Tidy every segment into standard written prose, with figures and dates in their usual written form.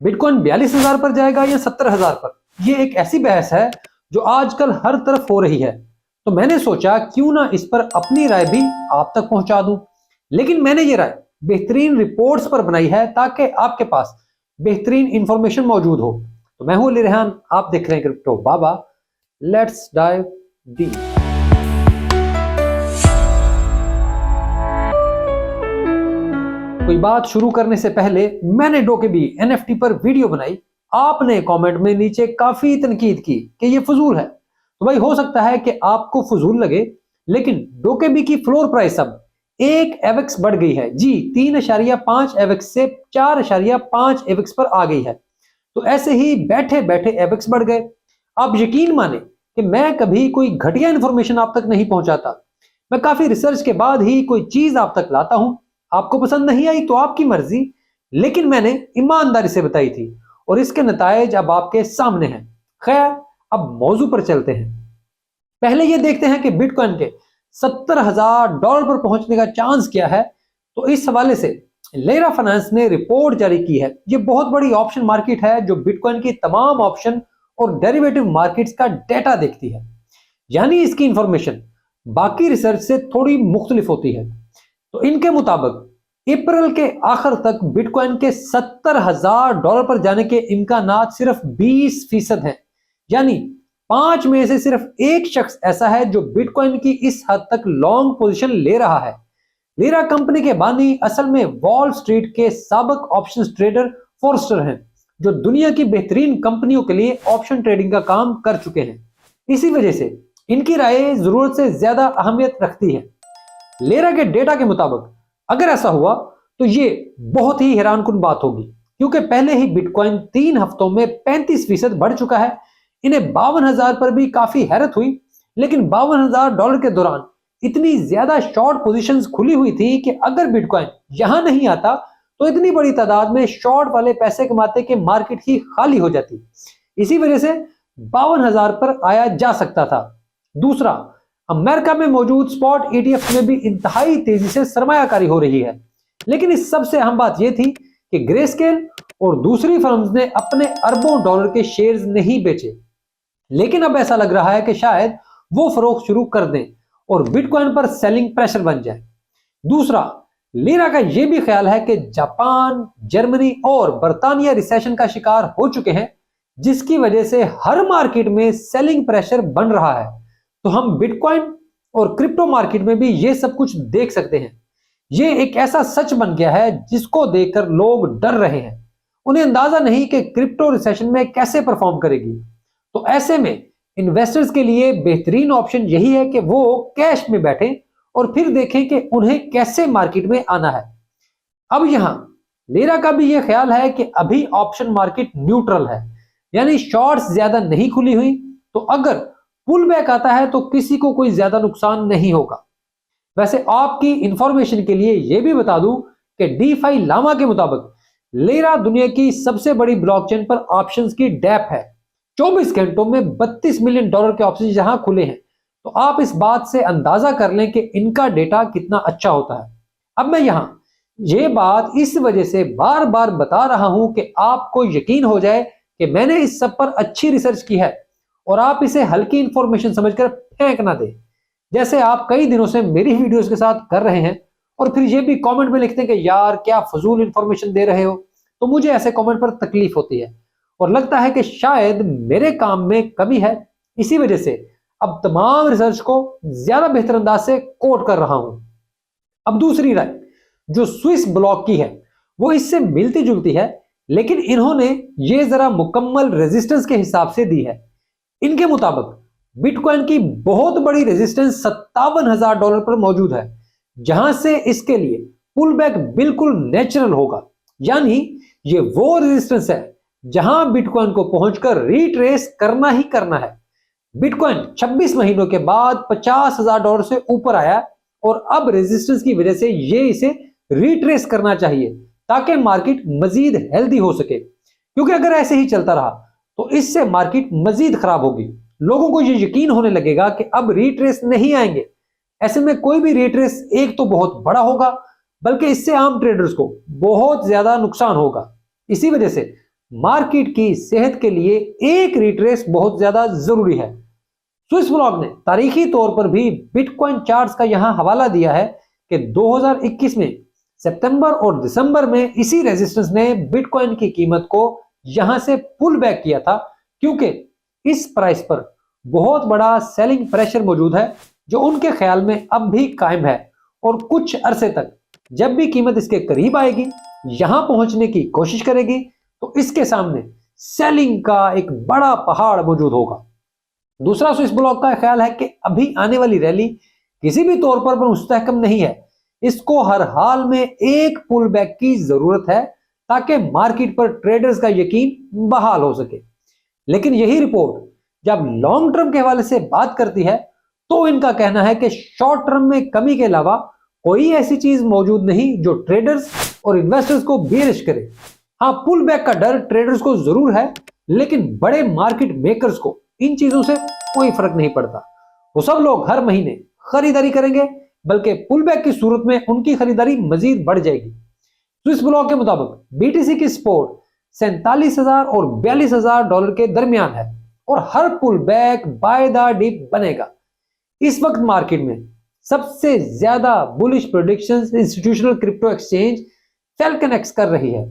Bitcoin 42,000 पर जाएगा या 70,000 पर? यह एक ऐसी बहस है जो आजकल हर तरफ हो रही है। तो मैंने सोचा क्यों ना इस पर अपनी राय भी आप तक पहुंचा दूं। लेकिन मैंने ये राय बेहतरीन रिपोर्ट्स पर बनाई है ताकि आपके पास बेहतरीन इंफॉर्मेशन मौजूद हो। तो मैं हूं अली रेहान, आप देख रहे हैं crypto Baba. Let's dive deep. कोई बात शुरू करने से पहले मैंने डोकेबी एनएफटी पर वीडियो बनाई। आपने कमेंट में नीचे काफी तनकीद की कि ये फजूल है। तो भाई हो सकता है कि आपको फजूल लगे, लेकिन डोकेबी की फ्लोर प्राइस अब 1 एवेक्स बढ़ गई है जी। 3.5 एवेक्स से 4.5 एवेक्स पर आ गई है। तो ऐसे ही बैठे बैठे एवेक्स बढ़ गए। आप यकीन माने कि मैं कभी कोई घटिया इंफॉर्मेशन आप तक नहीं पहुंचाता। मैं काफी रिसर्च के बाद ही कोई चीज आप तक लाता हूं। आपको पसंद नहीं आई तो आपकी मर्जी, लेकिन मैंने ईमानदारी से बताई थी और इसके नतायज अब आपके सामने हैं। खैर, अब मौजू पर चलते हैं। पहले ये देखते हैं कि बिटकॉइन के $70,000 पर पहुंचने का चांस क्या है। तो इस हवाले से लेरा फाइनेंस ने रिपोर्ट जारी की है। ये बहुत बड़ी ऑप्शन मार्केट है जो बिटकॉइन की तमाम ऑप्शन और डेरिवेटिव मार्केट्स का डेटा देखती है। यानी इसकी इंफॉर्मेशन बाकी रिसर्च से थोड़ी मुख्तलिफ होती है। तो इनके मुताबिक अप्रैल के आखिर तक बिटकॉइन के $70,000 पर जाने के इम्कानात सिर्फ 20% हैं। यानी 5 में से सिर्फ एक शख्स ऐसा है जो बिटकॉइन की इस हद तक लॉन्ग पोजीशन ले रहा है। लीरा कंपनी के बानी असल में वॉल स्ट्रीट के साबिक ऑप्शंस ट्रेडर फोर्स्टर हैं, जो दुनिया की बेहतरीन कंपनियों के लिए ऑप्शन ट्रेडिंग का काम कर चुके हैं। इसी वजह से इनकी राय जरूरत से ज्यादा अहमियत रखती है। लेरा के डेटा के मुताबिक अगर ऐसा हुआ तो ये बहुत ही हैरानकुन बात होगी, क्योंकि पहले ही बिटकॉइन 3 हफ्तों में 35% बढ़ चुका है। इन्हें 52,000 पर भी काफी हैरत हुई, लेकिन $52,000 के दौरान इतनी ज्यादा शॉर्ट पोजीशंस खुली हुई थी कि अगर बिटकॉइन यहां नहीं आता तो इतनी बड़ी तादाद में शॉर्ट वाले पैसे कमाते कि मार्केट ही खाली हो जाती। इसी वजह से 52,000 पर आया जा सकता था। दूसरा, अमेरिका में मौजूद स्पॉट ईटीएफ में भी इंतहाई तेजी से सरमायाकारी हो रही है। लेकिन इस सबसे अहम बात यह थी कि ग्रेस्केल और दूसरी फर्म्स ने अपने अरबों डॉलर के शेयर्स नहीं बेचे। लेकिन अब ऐसा लग रहा है कि शायद वो फरोख्त शुरू कर दें और बिटकॉइन पर सेलिंग प्रेशर बन जाए। दूसरा, लीरा का यह भी ख्याल है कि जापान, जर्मनी और बर्तानिया रिसेशन का शिकार हो चुके हैं, जिसकी वजह से हर मार्केट में सेलिंग प्रेशर बन रहा है। तो हम बिटकॉइन और क्रिप्टो मार्केट में भी ये सब कुछ देख सकते हैं। ये एक ऐसा सच बन गया है जिसको देखकर लोग डर रहे हैं। उन्हें अंदाजा नहीं कि क्रिप्टो रिसेशन में कैसे परफॉर्म करेगी। तो ऐसे में इन्वेस्टर्स के लिए बेहतरीन ऑप्शन यही है कि वो कैश में बैठें और फिर देखें कि उन्हें कैसे मार्केट में आना है। अब यहां लेरा का भी यह ख्याल है कि अभी ऑप्शन मार्केट न्यूट्रल है, यानी शॉर्ट्स ज्यादा नहीं खुली हुई। तो अगर पुल बैक आता है तो किसी को कोई ज्यादा नुकसान नहीं होगा। वैसे आपकी इंफॉर्मेशन के लिए यह भी बता दूं कि डीफाई लामा के मुताबिक लेरा दुनिया की सबसे बड़ी ब्लॉकचेन पर ऑप्शंस की डेप है। 24 घंटों में $32 मिलियन के ऑप्शन जहां खुले हैं, तो आप इस बात से अंदाजा कर लें कि इनका डेटा कितना अच्छा होता है। अब मैं यहां यह बात इस वजह से बार बार बता रहा हूं कि आपको यकीन हो जाए कि मैंने इस सब पर अच्छी रिसर्च की है और आप इसे हल्की इंफॉर्मेशन समझकर फेंक ना दें, जैसे आप कई दिनों से मेरी वीडियोस के साथ कर रहे हैं और फिर ये भी कमेंट में लिखते हैं कि यार क्या फजूल इंफॉर्मेशन दे रहे हो। तो मुझे ऐसे कमेंट पर तकलीफ होती है और लगता है कि शायद मेरे काम में कमी है। इसी वजह से अब तमाम रिसर्च को ज्यादा बेहतर अंदाज से कोट कर रहा हूं। अब दूसरी राय जो स्विस ब्लॉक की है वो इससे मिलती जुलती है, लेकिन इन्होंने ये जरा मुकम्मल रेजिस्टेंस के हिसाब से दी है। इनके मुताबिक बिटकॉइन की बहुत बड़ी रेजिस्टेंस $57,000 पर मौजूद है, जहां से इसके लिए पुल बैक बिल्कुल नेचुरल होगा। यानी ये वो रेजिस्टेंस है जहां बिटकॉइन को पहुंचकर रिट्रेस करना ही करना है। बिटकॉइन 26 महीनों के बाद $50,000 से ऊपर आया और अब रेजिस्टेंस की वजह से ये इसे रिट्रेस करना चाहिए ताकि मार्केट मजीद हेल्दी हो सके, क्योंकि अगर ऐसे ही चलता रहा तो इससे मार्केट मजीद खराब होगी। लोगों को ये यकीन होने लगेगा कि अब रिट्रेस नहीं आएंगे। ऐसे में कोई भी रिट्रेस एक तो बहुत बड़ा होगा, बल्कि इससे आम ट्रेडर्स को बहुत ज्यादा नुकसान होगा। इसी वजह से मार्केट की सेहत के लिए एक रिट्रेस बहुत ज्यादा जरूरी है। स्विस ब्लॉग ने तारीखी तौर पर भी बिटकॉइन चार्ट्स का यहां हवाला दिया है कि 2021 में सितंबर और दिसंबर में इसी रेजिस्टेंस ने बिटकॉइन की कीमत को यहां से पुल बैक किया था, क्योंकि इस प्राइस पर बहुत बड़ा सेलिंग प्रेशर मौजूद है जो उनके ख्याल में अब भी कायम है, और कुछ अरसे तक जब भी कीमत इसके करीब आएगी, यहां पहुंचने की कोशिश करेगी, तो इसके सामने सेलिंग का एक बड़ा पहाड़ मौजूद होगा। दूसरा स्विस ब्लॉक का ख्याल है कि अभी आने वाली रैली किसी भी तौर पर मुस्तहकम नहीं है, इसको हर हाल में एक पुल बैक की जरूरत है ताकि मार्केट पर ट्रेडर्स का यकीन बहाल हो सके। लेकिन यही रिपोर्ट जब लॉन्ग टर्म के हवाले से बात करती है तो इनका कहना है कि शॉर्ट टर्म में कमी के अलावा कोई ऐसी चीज मौजूद नहीं जो ट्रेडर्स और इन्वेस्टर्स को बेरिश करे। हाँ, पुल बैक का डर ट्रेडर्स को जरूर है, लेकिन बड़े मार्केट मेकर्स को इन चीजों से कोई फर्क नहीं पड़ता। वो सब लोग हर महीने खरीदारी करेंगे, बल्कि पुल बैक की सूरत में उनकी खरीदारी मजीद बढ़ जाएगी। स्विस ब्लॉक के मुताबिक बीटीसी की सपोर्ट 47,000 और 42,000 डॉलर के दरमियान है और हर pull back buy the dip बनेगा। इस वक्त मार्केट में सबसे ज्यादा bullish predictions institutional crypto exchange Falcon X कर रही है।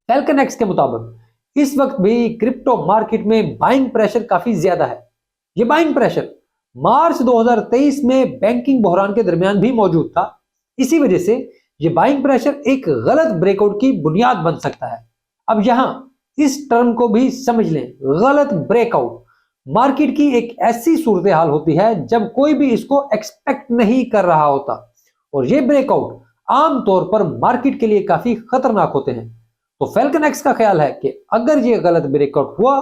फैल्कन एक्स के मुताबिक इस वक्त भी क्रिप्टो मार्केट में बाइंग प्रेशर काफी ज्यादा है। यह बाइंग प्रेशर मार्च 2023 में बैंकिंग बहरान के दरमियान भी मौजूद था। इसी वजह से यह बाइंग प्रेशर एक गलत ब्रेकआउट की बुनियाद बन सकता है। अब यहां इस टर्म को भी समझ लें, गलत ब्रेकआउट मार्केट की एक ऐसी सूरत हाल होती है जब कोई भी इसको एक्सपेक्ट नहीं कर रहा होता, और ये ब्रेकआउट आमतौर पर मार्केट के लिए काफी खतरनाक होते हैं। तो फैल्कन एक्स का ख्याल है कि अगर ये गलत ब्रेकआउट हुआ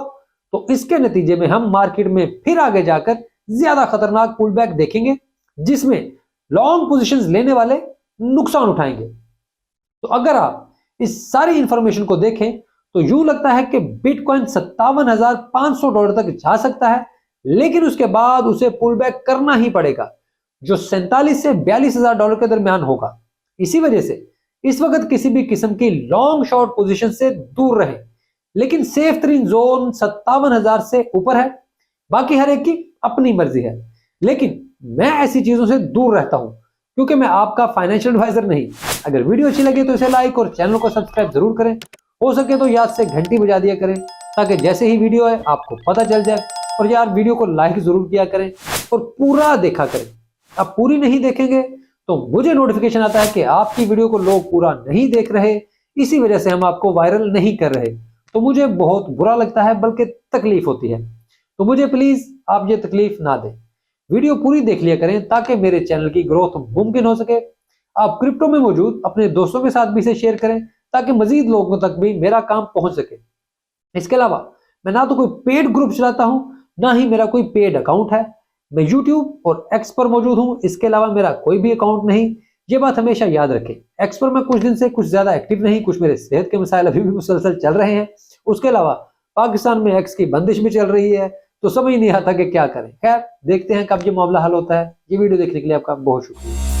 तो इसके नतीजे में हम मार्केट में फिर आगे जाकर ज्यादा खतरनाक पुल बैक देखेंगे, जिसमें लॉन्ग पोजीशंस लेने वाले नुकसान उठाएंगे। तो अगर आप इस सारी इंफॉर्मेशन को देखें तो यूं लगता है कि बिटकॉइन 57,500 डॉलर तक जा सकता है, लेकिन उसके बाद उसे पुल बैक करना ही पड़ेगा, जो 47 से 42,000 डॉलर के दरमियान होगा। इसी वजह से इस वक्त किसी भी किस्म की लॉन्ग शॉर्ट पोजीशन से दूर रहे, लेकिन सेफ तरीन जोन 57,000 से ऊपर है। बाकी हर एक की अपनी मर्जी है, लेकिन मैं ऐसी चीजों से दूर रहता हूं क्योंकि मैं आपका फाइनेंशियल एडवाइजर नहीं। अगर वीडियो अच्छी लगे तो इसे लाइक और चैनल को सब्सक्राइब जरूर करें। हो सके तो याद से घंटी बजा दिया करें ताकि जैसे ही वीडियो है आपको पता चल जाए। और यार, वीडियो को लाइक जरूर किया करें और पूरा देखा करें। आप पूरी नहीं देखेंगे तो मुझे नोटिफिकेशन आता है कि आपकी वीडियो को लोग पूरा नहीं देख रहे, इसी वजह से हम आपको वायरल नहीं कर रहे। तो मुझे बहुत बुरा लगता है, बल्कि तकलीफ होती है। तो मुझे प्लीज आप ये तकलीफ ना दें, वीडियो पूरी देख लिया करें ताकि मेरे चैनल की ग्रोथ मुमकिन हो सके। आप क्रिप्टो में मौजूद अपने दोस्तों के साथ भी इसे शेयर करें ताकि मजीद लोगों तक भी मेरा काम पहुंच सके। इसके अलावा मैं ना तो कोई पेड ग्रुप चलाता हूं, ना ही मेरा कोई पेड अकाउंट है। मैं यूट्यूब और एक्स पर मौजूद हूं, इसके अलावा मेरा कोई भी अकाउंट नहीं। ये बात हमेशा याद रखें। एक्स पर मैं कुछ दिन से कुछ ज्यादा एक्टिव नहीं, कुछ मेरे सेहत के मसाइल अभी भी मुसलसल चल रहे हैं। उसके अलावा पाकिस्तान में एक्स की बंदिश भी चल रही है, तो समझ नहीं आता कि क्या करें। खैर, देखते हैं कब ये मामला हल होता है। ये वीडियो देखने के लिए आपका बहुत शुक्रिया।